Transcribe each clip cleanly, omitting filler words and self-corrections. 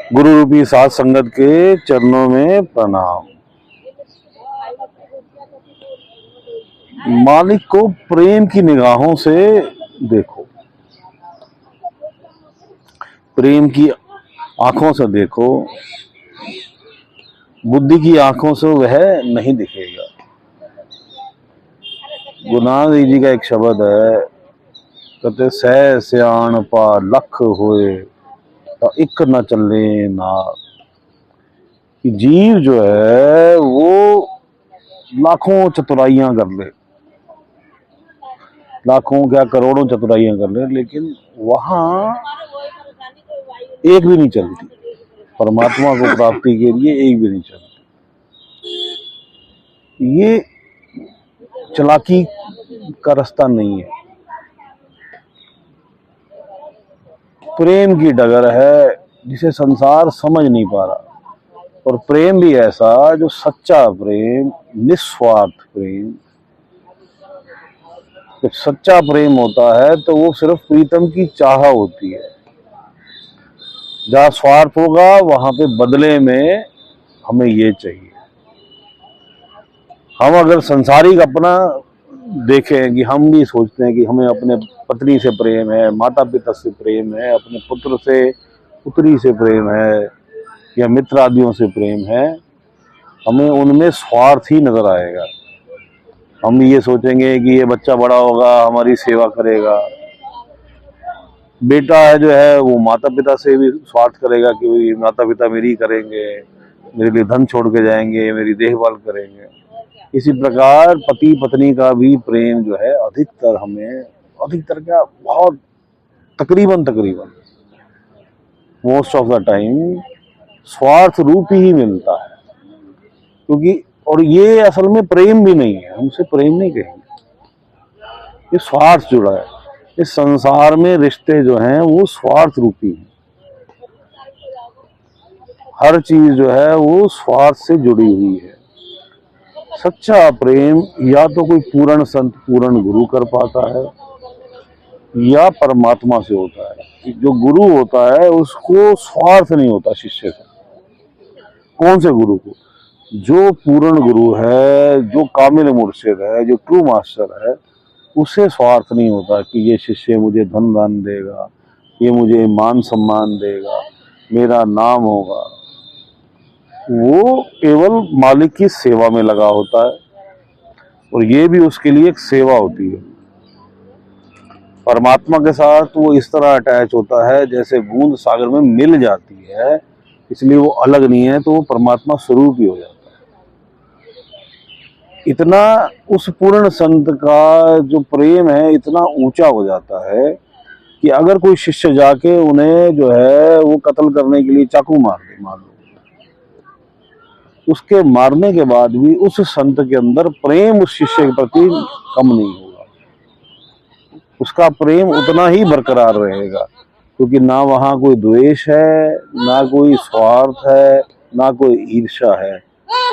गुरु रूपी साध संगत के चरणों में प्रणाम। मालिक को प्रेम की निगाहों से देखो, प्रेम की आंखों से देखो। बुद्धि की आंखों से वह नहीं दिखेगा। गुरु नानक देव जी का एक शब्द है, कहते सह सियाण पा लख होए तो एक न चले ना। कि जीव जो है वो लाखों चतुराइयां कर ले, लाखों क्या करोड़ों चतुराइयां कर ले, लेकिन वहां एक भी नहीं चलती। परमात्मा को प्राप्ति के लिए एक भी नहीं चलती। ये चालाकी का रास्ता नहीं है, प्रेम की डगर है जिसे संसार समझ नहीं पा रहा। और प्रेम भी ऐसा जो सच्चा प्रेम, निस्वार्थ प्रेम। जब सच्चा प्रेम होता है तो वो सिर्फ प्रीतम की चाह होती है। जहां स्वार्थ होगा वहां पे बदले में हमें ये चाहिए। हम अगर संसारिक अपना देखें कि हम भी सोचते हैं कि हमें अपने पत्नी से प्रेम है, माता पिता से प्रेम है, अपने पुत्र से पुत्री से प्रेम है, या मित्र आदियों से प्रेम है, हमें उनमें स्वार्थ ही नजर आएगा। हम ये सोचेंगे कि ये बच्चा बड़ा होगा हमारी सेवा करेगा। बेटा है जो है वो माता पिता से भी स्वार्थ करेगा कि माता पिता मेरी करेंगे, मेरे लिए धन छोड़ के जाएंगे, मेरी देखभाल करेंगे। इसी प्रकार पति पत्नी का भी प्रेम जो है अधिकतर क्या, बहुत तकरीबन मोस्ट ऑफ द टाइम स्वार्थ रूप ही मिलता है। क्योंकि और ये असल में प्रेम भी नहीं है, हमसे प्रेम नहीं कहेंगे, ये स्वार्थ जुड़ा है। इस संसार में रिश्ते जो हैं वो स्वार्थ रूपी हैं। हर चीज जो है वो स्वार्थ से जुड़ी हुई है। सच्चा प्रेम या तो कोई पूर्ण संत, पूर्ण गुरु कर पाता है, या परमात्मा से होता है। जो गुरु होता है उसको स्वार्थ नहीं होता शिष्य से। कौन से गुरु को? जो पूर्ण गुरु है, जो कामिल मुर्शिद है, जो ट्रू मास्टर है, उसे स्वार्थ नहीं होता कि ये शिष्य मुझे धन दान देगा, ये मुझे मान सम्मान देगा, मेरा नाम होगा। वो केवल मालिक की सेवा में लगा होता है, और ये भी उसके लिए एक सेवा होती है। परमात्मा के साथ वो इस तरह अटैच होता है जैसे बूंद सागर में मिल जाती है, इसलिए वो अलग नहीं है, तो वो परमात्मा स्वरूप ही हो जाता है। इतना उस पूर्ण संत का जो प्रेम है इतना ऊंचा हो जाता है कि अगर कोई शिष्य जाके उन्हें जो है वो कत्ल करने के लिए चाकू मार लो, उसके मारने के बाद भी उस संत के अंदर प्रेम उस शिष्य के प्रति कम नहीं होगा। उसका प्रेम उतना ही बरकरार रहेगा, क्योंकि ना वहां कोई द्वेष है, ना कोई स्वार्थ है, ना कोई ईर्ष्या है।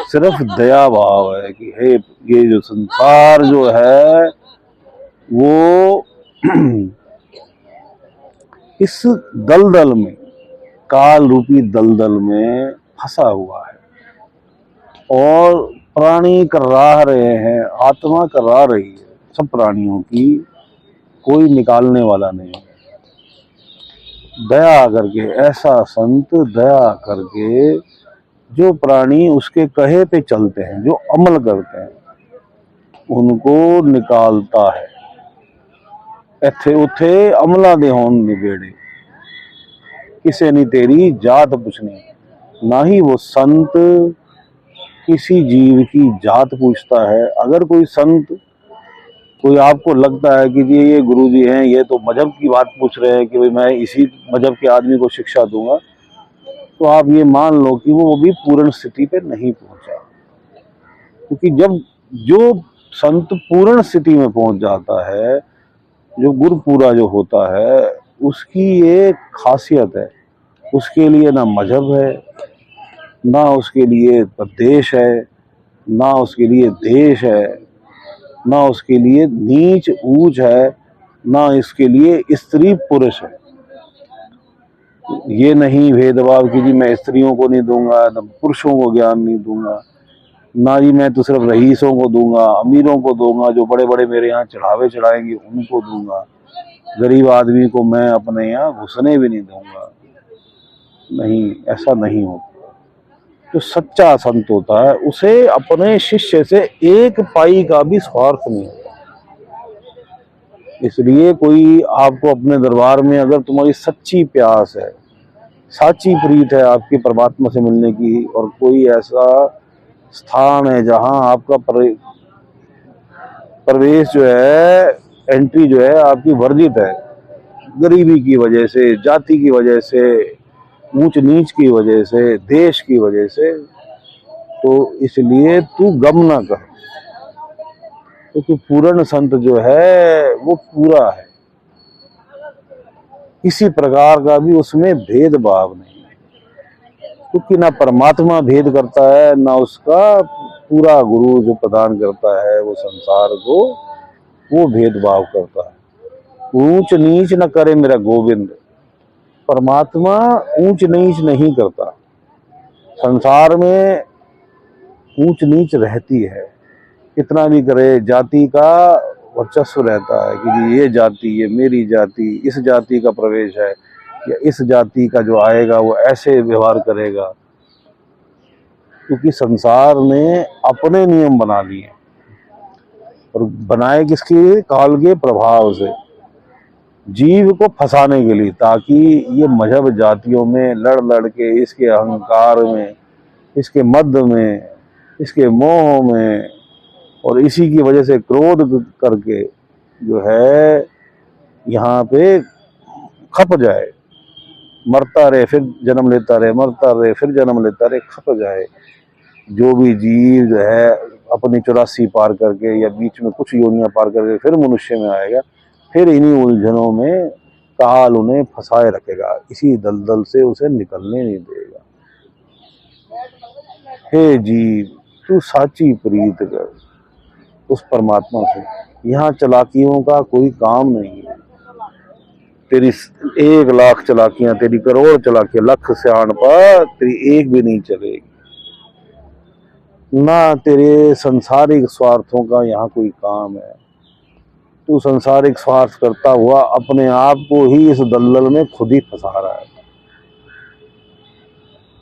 सिर्फ दया भाव है कि हे, ये जो संसार जो है वो इस दलदल में, काल रूपी दलदल में फंसा हुआ है, और प्राणी कर्रा रहे हैं, आत्मा कर्रा रही है सब प्राणियों की, कोई निकालने वाला नहीं है। दया करके ऐसा संत, दया करके जो प्राणी उसके कहे पे चलते हैं, जो अमल करते हैं, उनको निकालता है। इथे उथे अमला दे होन निबेड़े, किसे नहीं तेरी जात पूछनी। ना ही वो संत किसी जीव की जात पूछता है। अगर कोई संत, कोई आपको लगता है कि जी ये गुरु जी हैं, ये तो मजहब की बात पूछ रहे हैं कि भाई मैं इसी मजहब के आदमी को शिक्षा दूंगा, तो आप ये मान लो कि वो भी पूर्ण स्थिति पे नहीं पहुंचा। क्योंकि जब जो संत पूर्ण स्थिति में पहुंच जाता है, जो गुरु पूरा जो होता है, उसकी एक खासियत है, उसके लिए ना मजहब है, ना उसके लिए प्रदेश है, ना उसके लिए देश है, ना उसके लिए नीच ऊंच है, ना इसके लिए स्त्री पुरुष है। ये नहीं भेदभाव कि जी मैं स्त्रियों को नहीं दूंगा, न पुरुषों को ज्ञान नहीं दूंगा, ना जी मैं तो सिर्फ रईसों को दूंगा, अमीरों को दूंगा, जो बड़े बड़े मेरे यहाँ चढ़ावे चढ़ाएंगे उनको दूंगा, गरीब आदमी को मैं अपने यहाँ घुसने भी नहीं दूंगा। नहीं, ऐसा नहीं होता। जो सच्चा संत होता है उसे अपने शिष्य से एक पाई का भी स्वार्थ नहीं होता। इसलिए कोई आपको अपने दरबार में, अगर तुम्हारी सच्ची प्यास है, साची प्रीत है आपकी परमात्मा से मिलने की, और कोई ऐसा स्थान है जहां आपका प्रवेश जो है, एंट्री जो है आपकी वर्जित है, गरीबी की वजह से, जाति की वजह से, ऊंच नीच की वजह से, देश की वजह से, तो इसलिए तू गम ना कर, क्योंकि पूर्ण संत जो है वो पूरा है, किसी प्रकार का भी उसमें भेदभाव नहीं, क्योंकि ना परमात्मा भेद करता है, ना उसका पूरा गुरु जो प्रदान करता है वो संसार को, वो भेदभाव करता है। ऊंच नीच न करे मेरा गोविंद, परमात्मा ऊंच नीच नहीं करता। संसार में ऊंच नीच रहती है, कितना भी करे, जाति का वर्चस्व रहता है कि ये जाति, ये मेरी जाति, इस जाति का प्रवेश है, या इस जाति का जो आएगा वो ऐसे व्यवहार करेगा, क्योंकि संसार ने अपने नियम बना लिए, और बनाए किसके? काल के प्रभाव से, जीव को फंसाने के लिए, ताकि ये मजहब जातियों में लड़ लड़ के, इसके अहंकार में, इसके मद में, इसके मोह में, और इसी की वजह से क्रोध करके जो है यहाँ पे खप जाए, मरता रहे फिर जन्म लेता रहे, मरता रहे फिर जन्म लेता रहे, खप जाए। जो भी जीव जो है अपनी 84 पार करके, या बीच में कुछ योनियां पार करके फिर मनुष्य में आएगा, फिर इन्हीं उलझनों में काल उन्हें फंसाए रखेगा, इसी दलदल से उसे निकलने नहीं देगा। हे जीव, तू साची प्रीत कर उस परमात्मा से, यहाँ चलाकियों का कोई काम नहीं है। तेरी 1,00,000 चलाकियां, तेरी करोड़ चलाकियां, लख सियाण पर तेरी एक भी नहीं चलेगी। ना तेरे संसारिक स्वार्थों का यहाँ कोई काम है। तू संसारिक स्वार्थ करता हुआ अपने आप को ही इस दलदल में खुद ही फंसा रहा है।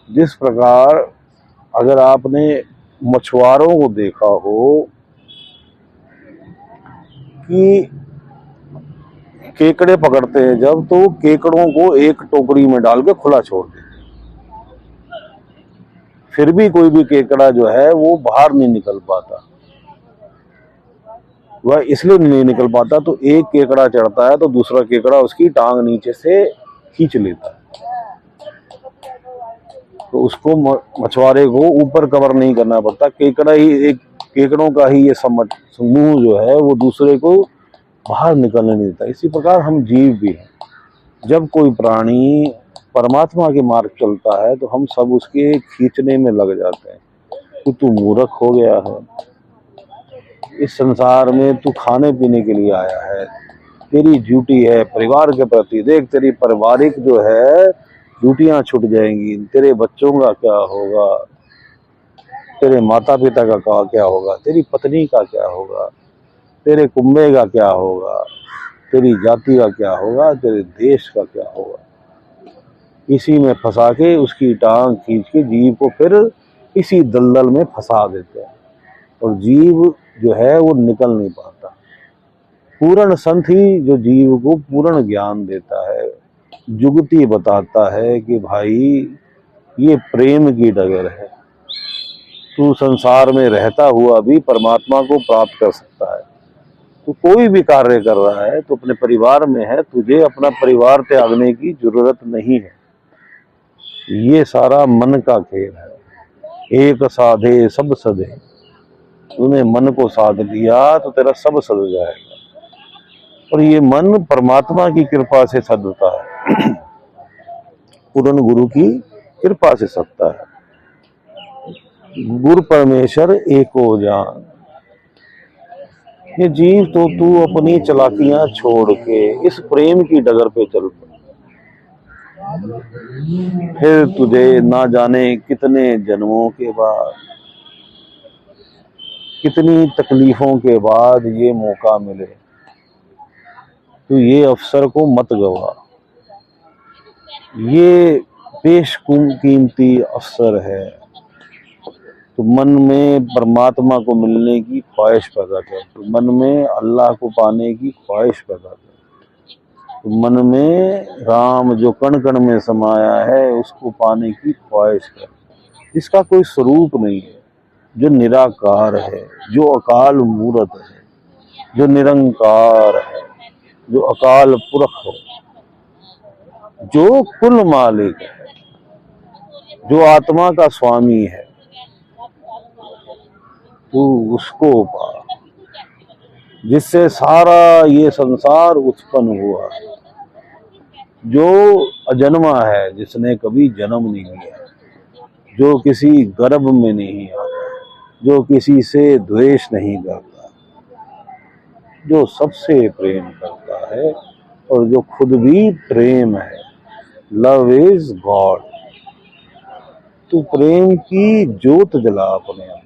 जिस प्रकार अगर आपने मछुआरों को देखा हो कि केकड़े पकड़ते हैं जब, तो केकड़ों को एक टोकरी में डाल के खुला छोड़ देते, फिर भी कोई भी केकड़ा जो है वो बाहर नहीं निकल पाता। वह इसलिए नहीं निकल पाता, तो एक केकड़ा चढ़ता है तो दूसरा केकड़ा उसकी टांग नीचे से खींच लेता है, तो उसको मछुआरे को ऊपर कवर नहीं करना पड़ता, केकड़ा ही, एक केकड़ों का ही ये समूह जो है वो दूसरे को बाहर निकलने नहीं देता। इसी प्रकार हम जीव भी हैं। जब कोई प्राणी परमात्मा के मार्ग चलता है तो हम सब उसके खींचने में लग जाते हैं कि तू मूर्ख हो गया है, इस संसार में तू खाने पीने के लिए आया है, तेरी ड्यूटी है परिवार के प्रति, देख तेरी पारिवारिक जो है ड्यूटियां छूट जाएंगी, तेरे बच्चों का क्या होगा, तेरे माता पिता का क्या होगा, तेरी पत्नी का क्या होगा, तेरे कुंबे का क्या होगा, तेरी जाति का क्या होगा, तेरे देश का क्या होगा। इसी में फंसा के उसकी टांग खींच के जीव को फिर इसी दलदल में फंसा देते हैं, और जीव जो है वो निकल नहीं पाता। पूर्ण संत ही जो जीव को पूर्ण ज्ञान देता है, जुगती बताता है कि भाई ये प्रेम की डगर है, तू संसार में रहता हुआ भी परमात्मा को प्राप्त कर सकता है। तू कोई भी कार्य कर रहा है तो अपने परिवार में है, तुझे अपना परिवार त्यागने की जरूरत नहीं है। ये सारा मन का खेल है। एक साधे सब सधे, तूने मन को साध लिया तो तेरा सब सध जाएगा, और ये मन परमात्मा की कृपा से सधता है, पूर्ण गुरु की कृपा से सधता है। गुरु परमेश्वर एको जान। ये जीव तो तू अपनी चलाकियां छोड़ के इस प्रेम की डगर पे चल, फिर तुझे ना जाने कितने जन्मों के बाद, कितनी तकलीफों के बाद ये मौका मिले, तो ये अवसर को मत गवा। ये बेशकीमती अवसर है। तो मन में परमात्मा को मिलने की ख्वाहिश पैदा कर, तो मन में अल्लाह को पाने की ख्वाहिश पैदा कर, तो मन में राम जो कण कण में समाया है उसको पाने की ख्वाहिश कर, जिसका कोई स्वरूप नहीं है, जो निराकार है, जो अकाल मूर्त है, जो निरंकार है, जो अकाल पुरख है, जो कुल मालिक है, जो आत्मा का स्वामी है, तू उसको पा, जिससे सारा ये संसार उत्पन्न हुआ, जो अजन्मा है, जिसने कभी जन्म नहीं लिया, जो किसी गर्भ में नहीं आता, जो किसी से द्वेष नहीं करता, जो सबसे प्रेम करता है और जो खुद भी प्रेम है। Love is God. तू प्रेम की ज्योत जला अपने अंदर,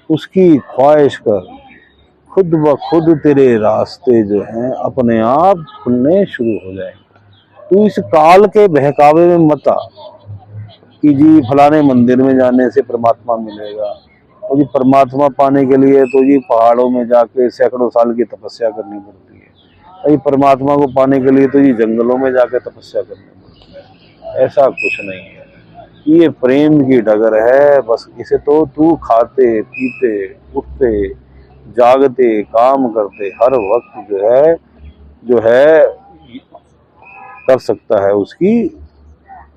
उसकी ख्वाहिश कर, खुद ब खुद तेरे रास्ते जो हैं अपने आप खुलने शुरू हो जाएंगे। तू इस काल के बहकावे में मत आ कि जी फलाने मंदिर में जाने से परमात्मा मिलेगा, और जी परमात्मा पाने के लिए तो जी पहाड़ों में जाके सैकड़ों साल की तपस्या करनी पड़ती है, और ये परमात्मा को पाने के लिए तो जी जंगलों में जाके तपस्या करनी पड़ती है। ऐसा कुछ नहीं है, ये प्रेम की डगर है। बस इसे तो तू खाते पीते उठते जागते काम करते हर वक्त जो है कर सकता है, उसकी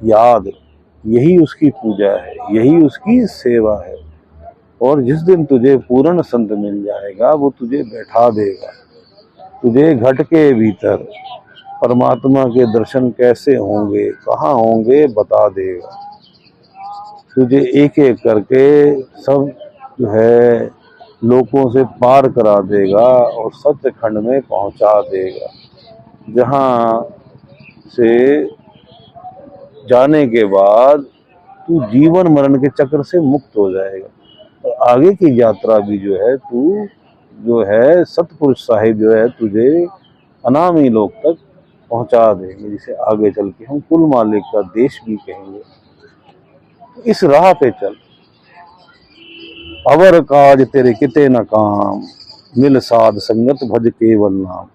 याद, यही उसकी पूजा है, यही उसकी सेवा है। और जिस दिन तुझे पूर्ण संत मिल जाएगा, वो तुझे बैठा देगा, तुझे घट के भीतर परमात्मा के दर्शन कैसे होंगे, कहाँ होंगे बता देगा। तुझे एक एक करके सब जो है लोगों से पार करा देगा और सत्यखंड में पहुंचा देगा, जहां से जाने के बाद तू जीवन मरण के चक्र से मुक्त हो जाएगा। और आगे की यात्रा भी जो है तू जो है सतपुरुष साहिब जो है तुझे अनामी लोक तक पहुंचा देंगे, जिसे आगे चल के हम कुल मालिक का देश भी कहेंगे। इस राह पे चल, अवर काज तेरे किते न काम, मिल साध संगत भज केवल नाम।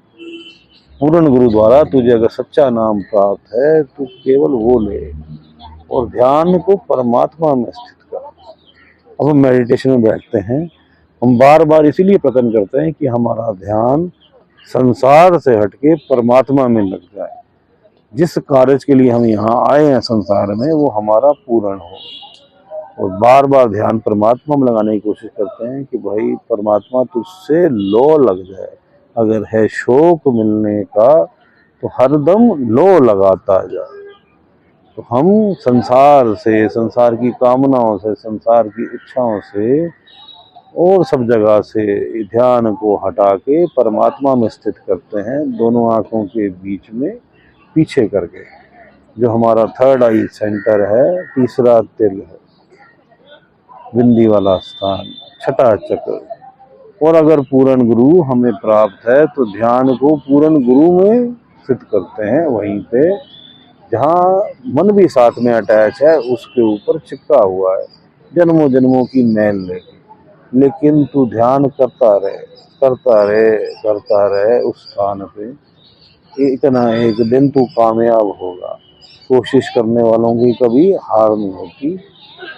पूर्ण गुरु द्वारा तुझे अगर सच्चा नाम प्राप्त है तो केवल वो ले और ध्यान को परमात्मा में स्थित कर। अब हम मेडिटेशन में बैठते हैं, हम बार बार इसीलिए प्रयत्न करते हैं कि हमारा ध्यान संसार से हटके परमात्मा में लग जाए। जिस कार्य के लिए हम यहाँ आए हैं संसार में, वो हमारा पूर्ण हो, और बार बार ध्यान परमात्मा में लगाने की कोशिश करते हैं कि भाई परमात्मा तुझसे लो लग जाए। अगर है शौक मिलने का तो हरदम लो लगाता जा। तो हम संसार से, संसार की कामनाओं से, संसार की इच्छाओं से और सब जगह से ध्यान को हटा के परमात्मा में स्थित करते हैं, दोनों आंखों के बीच में पीछे करके, जो हमारा थर्ड आई सेंटर है, तीसरा तिल है, बिंदी वाला स्थान, छठा चक्र। और अगर पूर्ण गुरु हमें प्राप्त है तो ध्यान को पूर्ण गुरु में स्थित करते हैं, वहीं पे जहाँ मन भी साथ में अटैच है, उसके ऊपर चिपका हुआ है जन्मों जन्मों की मैल लेके। लेकिन तू ध्यान करता रहे, करता रहे, करता रहे उस स्थान पे, एक ना एक दिन तू कामयाब होगा। कोशिश करने वालों की कभी हार नहीं होती,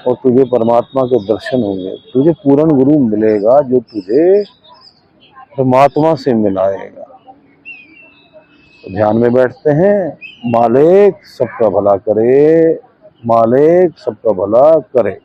और तुझे परमात्मा के दर्शन होंगे, तुझे पूर्ण गुरु मिलेगा जो तुझे परमात्मा से मिलाएगा। तो ध्यान में बैठते हैं, मालिक सबका भला करे, मालिक सबका भला करे।